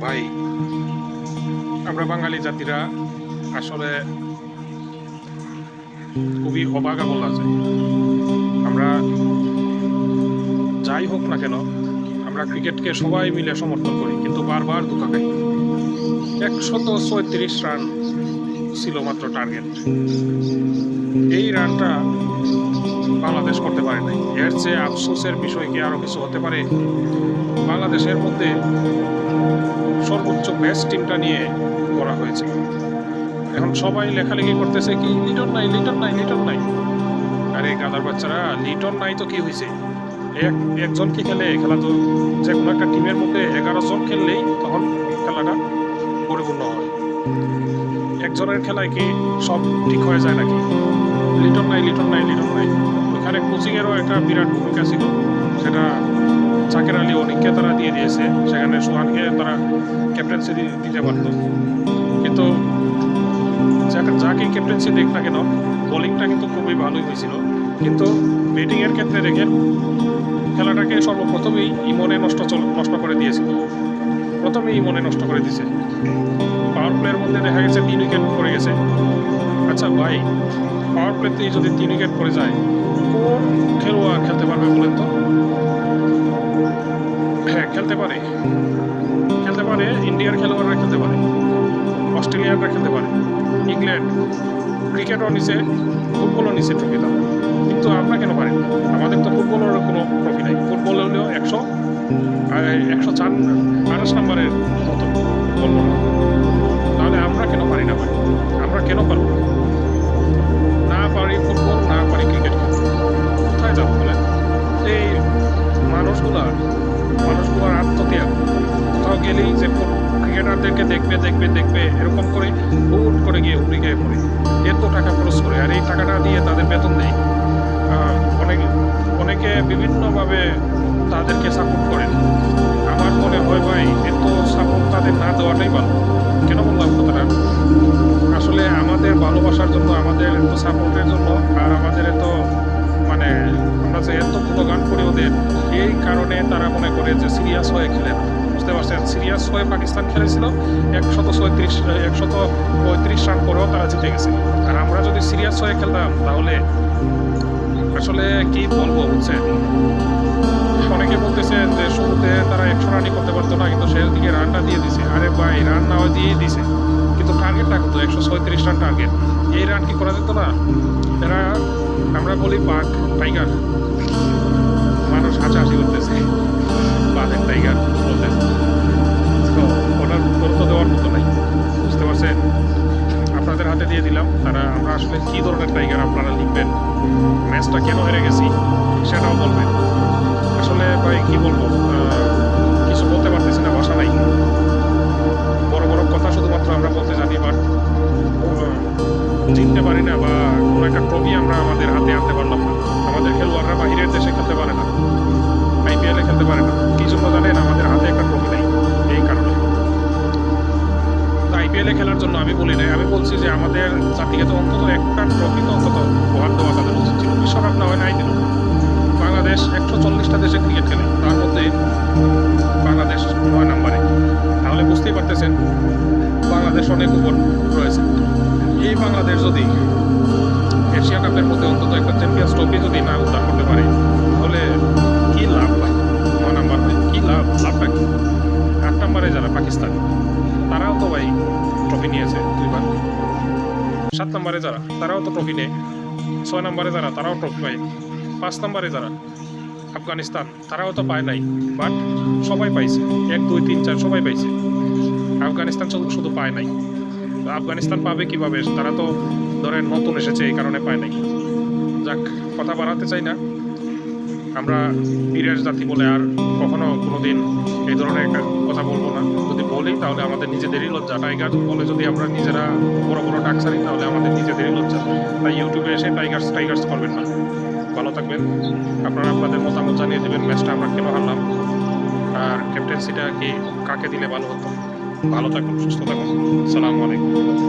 ভাই, আমরা বাঙালি জাতিরা আসলে খুবই অবাগা বলা যায়। আমরা যাই হোক না কেন, আমরা ক্রিকেটকে সবাই মিলে সমর্থন করি, কিন্তু বারবার ধোঁকা খাই। 136 রান ছিল মাত্র টার্গেট। এই রানটা বাংলাদেশ করতে পারে নাই। এর চেয়ে আফসোসের বিষয় কি আরো কিছু হতে পারে? বাংলাদেশের মধ্যে সর্বোচ্চ বেস্ট টিমটা নিয়ে করা হয়েছে। এখন সবাই লেখালেখি করতেছে কি লিটন নাই, লিটন নাই, লিটন নাই। আরে গাদার বাচ্চারা, লিটন নাই তো কি হয়েছে? একজন কি খেলে? খেলা তো যে কোনো একটা টিমের মধ্যে 11 জন খেললেই তখন খেলাটা পরিপূর্ণ হয়। একজনের খেলায় কি সব ঠিক হয়ে যায় নাকি? লিটন নাই, লিটন নাই, লিটন নাই। ওখানে কোচিংয়েরও একটা বিরাট ভূমিকা ছিল, সেটা জাকের আলী অনিককে তারা দিয়ে দিয়েছে। সেখানে সোহানকে তারা ক্যাপ্টেন্সি দিতে পারত, কিন্তু যাকে ক্যাপ্টেন্সি দেখ না কেন, বোলিংটা কিন্তু খুবই ভালোই হয়েছিল। কিন্তু ব্যাটিংয়ের ক্ষেত্রে দেখে খেলাটাকে সর্বপ্রথমেই ইমনে নষ্ট করে দিয়েছিল। প্রথমেই ইমনে নষ্ট করে দিয়েছে। পাওয়ার প্লের মধ্যে দেখা গেছে 3 উইকেট পড়ে গেছে। আচ্ছা ভাই, পাওয়ার প্লেতে যদি 3 উইকেট পড়ে যায়, কোন খেলোয়াড় খেলতে পারবে বলেন তো? হ্যাঁ, খেলতে পারে। ইন্ডিয়ার খেলোয়াড়রা খেলতে পারে, অস্ট্রেলিয়ানরা খেলতে পারে, ইংল্যান্ড ক্রিকেটও নিচে, ফুটবলও নিচে ট্রফি দাও। কিন্তু আমরা কেন পারি না? আমাদের তো ফুটবলের কোনো ট্রফি নাই। ফুটবল হলেও 128 নম্বরের মতো বলবো না। তাহলে আমরা কেন পারি না ভাই? আমরা কেন পারবো না? পারি ফুটবল, না পারি ক্রিকেট, কোথায় যাবো বলেন? এই মানুষগুলার আত্মত্যাগ। কোথাও গেলেই যে ক্রিকেটারদেরকে দেখবে এরকম করে হুট করে গিয়ে উড়ে পড়ে এত টাকা খরচ করে, আর এই টাকাটা দিয়ে তাদের বেতন দেয়। অনেকে বিভিন্নভাবে তাদেরকে সাপোর্ট করেন। আমার মনে হয় ভাই, এত সাপোর্ট তাদের না দেওয়াটাই ভালো। কেন বললাম কথাটা? আসলে আমাদের ভালোবাসার জন্য, আমাদের এত সাপোর্টের জন্য, আর আমাদের এত আমরা যে এত গান করি ওদের, এই কারণে তারা মনে করে যে সিরিয়াস হয়ে খেলে না। বুঝতে পারছেন? সিরিয়াস হয়ে পাকিস্তান খেলেছিল, 135 রান করেও তারা জিতে গেছে। আর আমরা যদি সিরিয়াস হয়ে খেলতাম তাহলে আসলে কি বলবো, বুঝছেন? অনেকে বলতেছে যে শুরুতে তারা 100 রানই করতে পারতো না, কিন্তু শেষ দিকে রানটা দিয়ে দিছে। আরে ভাই, রান না দিয়েই দিছে, কিন্তু টার্গেটটা কত? 136 রান টার্গেট। এই রান কি করা যেত না? এরা, আমরা বলি বাঘ, টাইগার, মানুষ হাসাহাসি করতেছে বাঘের টাইগার বলতে, তো ওনার গুরুত্ব দেওয়ার মতো নাই। বুঝতে পারছেন? আপনাদের হাতে দিয়ে দিলাম। আমরা আসলে কী ধরনের টাইগার আপনারা লিখবেন, ম্যাচটা কেন হেরে গেছি সেটাও বলবেন। আসলে ভাই কি বলবো, কিছু বলতে পারতেছি না, ভাষা নাই। বড় বড় কথা শুধুমাত্র আমরা বলতে জানি, বাট জিততে পারি না, বা কোনো একটা ট্রফি আমরা আমাদের হাতে আনতে পারলাম না। আমাদের খেলোয়াড়রা বাহিরের দেশে খেলতে পারে না, IPL-এ খেলতে পারে না। কি জন্য জানেন? আমাদের হাতে একটা ট্রফি নেই, এই কারণে। IPL-এ খেলার জন্য আমি বলি নাই, আমি বলছি যে আমাদের জাতিকে তো অন্তত একটা ট্রফি তো অন্তত উপহার দেওয়া তাদের উচিত ছিল। বিশ্বকাপ না হয় নাই দিল। বাংলাদেশ 140টা দেশে ক্রিকেট খেলে, তার মধ্যে বাংলাদেশ 9 নম্বরে। তাহলে বুঝতেই পারতেছেন বাংলাদেশ অনেক উপর রয়েছে। এই বাংলাদেশ যদি এশিয়া কাপের মধ্যে অন্তত একটা চ্যাম্পিয়ন্স ট্রফি যদি না উদ্ধার করতে পারে, তাহলে কি লাভ ভাই? 9 নম্বর ভাই, কি লাভটা কি? 8 নম্বরে যারা পাকিস্তান, তারাও তো ভাই ট্রফি নিয়েছে 2বার। 7 নম্বরে যারা, তারাও তো ট্রফি নেয়। 6 নম্বরে যারা, তারাও ট্রফি পায়। 5 নম্বরে যারা, আফগানিস্তান, তারাও তো পায় নাই, বাট সবাই পাইছে। 1, 2, 3, 4 সবাই পাইছে। আফগানিস্তান শুধু পায় নাই। আফগানিস্তান পাবে কিভাবে? তারা তো ধরেন নতুন এসেছে, এই কারণে পায় নাই। যাক, কথা বাড়াতে চাই না। আমরা বীরের জাতি বলে আর কখনো কোনোদিন এই ধরনের একটা কথা বলবো না। যদি বলি তাহলে আমাদের নিজেদেরই লজ্জা। টাইগার বলে যদি আমরা নিজেরা বড় বড় ডাক ছাড়ি, তাহলে আমাদের নিজেদেরই লজ্জা। তাই ইউটিউবে এসে টাইগার্স করবেন না। ভালো থাকবেন। আপনারা আপনাদের মতামত জানিয়ে দেবেন ম্যাচটা আমরা কেন হারলাম, আর ক্যাপ্টেন্সিটা কি কাকে দিলে ভালো হতো। ভালো থাকুন, সুস্থ থাকুন। আসসালামু আলাইকুম।